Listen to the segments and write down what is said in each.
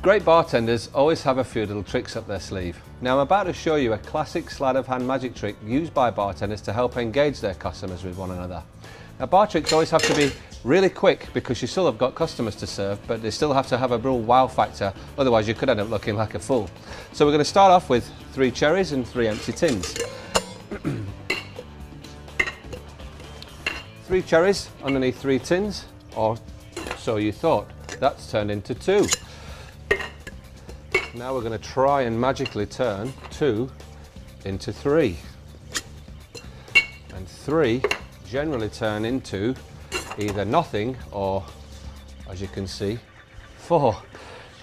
Great bartenders always have a few little tricks up their sleeve. Now I'm about to show you a classic sleight of hand magic trick used by bartenders to help engage their customers with one another. Now bar tricks always have to be really quick because you still have got customers to serve, but they still have to have a real wow factor, otherwise you could end up looking like a fool. So we're going to start off with 3 cherries and 3 empty tins. 3 cherries underneath 3 tins, or so you thought. That's turned into 2. Now we're going to try and magically turn 2 into 3. And 3 generally turn into either nothing or, as you can see, 4.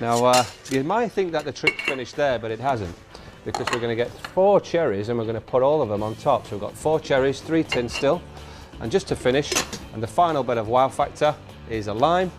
Now you might think that the trick's finished there, but it hasn't, because we're going to get 4 cherries and we're going to put all of them on top. So we've got 4 cherries, 3 tins still, and just to finish, and the final bit of wow factor is a lime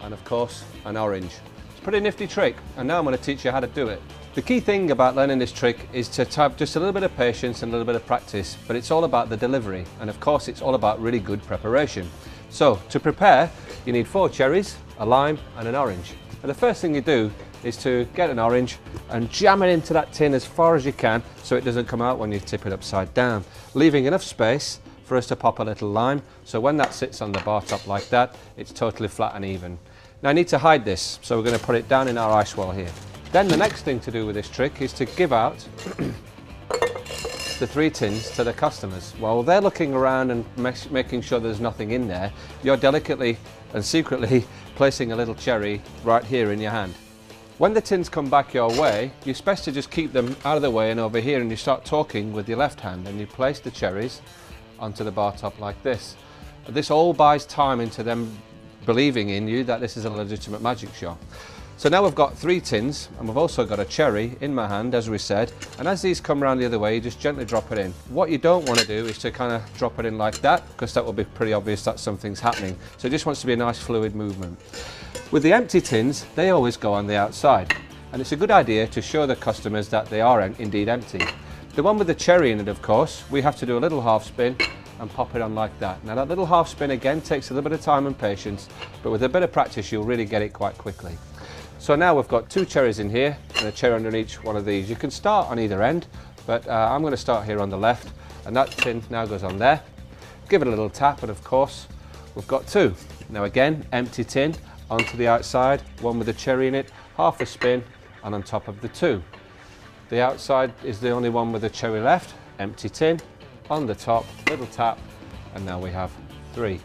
and of course an orange. It's a pretty nifty trick, and now I'm going to teach you how to do it. The key thing about learning this trick is to have just a little bit of patience and a little bit of practice, but it's all about the delivery, and of course it's all about really good preparation. So to prepare, you need 4 cherries, a lime and an orange. And the first thing you do is to get an orange and jam it into that tin as far as you can so it doesn't come out when you tip it upside down, leaving enough space for us to pop a little lime, so when that sits on the bar top like that, it's totally flat and even. Now I need to hide this, so we're going to put it down in our ice well here. Then the next thing to do with this trick is to give out the 3 tins to the customers. While they're looking around and making sure there's nothing in there, you're delicately and secretly placing a little cherry right here in your hand. When the tins come back your way, you're supposed to just keep them out of the way and over here, and you start talking with your left hand and you place the cherries onto the bar top like this. This all buys time into them believing in you that this is a legitimate magic show. So now we've got 3 tins, and we've also got a cherry in my hand, as we said, and as these come around the other way, you just gently drop it in. What you don't want to do is to kind of drop it in like that, because that will be pretty obvious that something's happening. So it just wants to be a nice fluid movement. With the empty tins, they always go on the outside, and it's a good idea to show the customers that they are indeed empty. The one with the cherry in it, of course, we have to do a little half spin and pop it on like that. Now that little half spin again takes a little bit of time and patience, but with a bit of practice you'll really get it quite quickly. So now we've got 2 cherries in here and a cherry under each one of these. You can start on either end, but I'm going to start here on the left, and that tin now goes on there. Give it a little tap, and of course we've got 2. Now again, empty tin onto the outside, one with a cherry in it, half a spin and on top of the 2. The outside is the only one with a cherry left, empty tin, on the top, little tap, and now we have 3.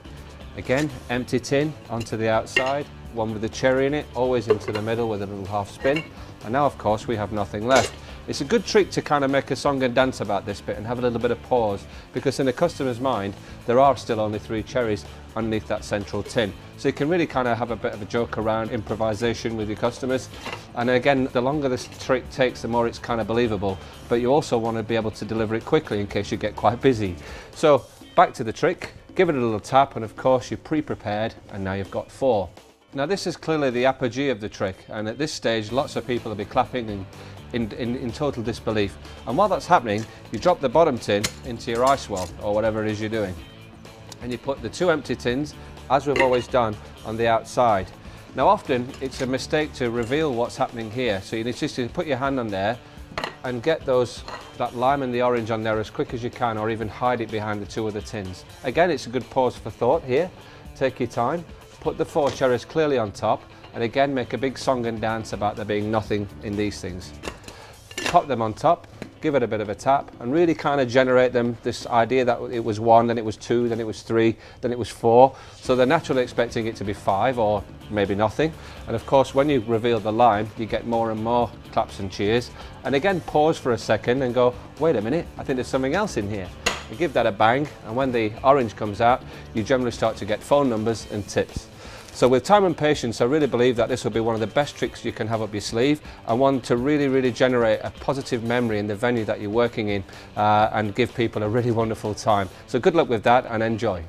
Again, empty tin onto the outside, one with a cherry in it, always into the middle with a little half spin, and now of course we have nothing left. It's a good trick to kind of make a song and dance about this bit and have a little bit of pause, because in the customer's mind there are still only 3 cherries underneath that central tin. So you can really kind of have a bit of a joke around improvisation with your customers, and again, the longer this trick takes, the more it's kind of believable, but you also want to be able to deliver it quickly in case you get quite busy. So back to the trick, give it a little tap, and of course you're pre-prepared, and now you've got 4. Now this is clearly the apogee of the trick, and at this stage lots of people will be clapping in total disbelief. And while that's happening, you drop the bottom tin into your ice well, or whatever it is you're doing, and you put the 2 empty tins, as we've always done, on the outside. Now often it's a mistake to reveal what's happening here, so you need just to put your hand on there and get that lime and the orange on there as quick as you can, or even hide it behind the 2 other tins. Again, it's a good pause for thought here. Take your time, put the 4 cherries clearly on top, and again make a big song and dance about there being nothing in these things. Pop them on top, give it a bit of a tap, and really kind of generate them this idea that it was 1, then it was 2, then it was 3, then it was 4. So they're naturally expecting it to be 5 or maybe nothing. And of course when you reveal the lime, you get more and more claps and cheers. And again, pause for a second and go, wait a minute, I think there's something else in here. You give that a bang, and when the orange comes out, you generally start to get phone numbers and tips. So with time and patience, I really believe that this will be one of the best tricks you can have up your sleeve, and one to really generate a positive memory in the venue that you're working in, and give people a really wonderful time. So good luck with that and enjoy.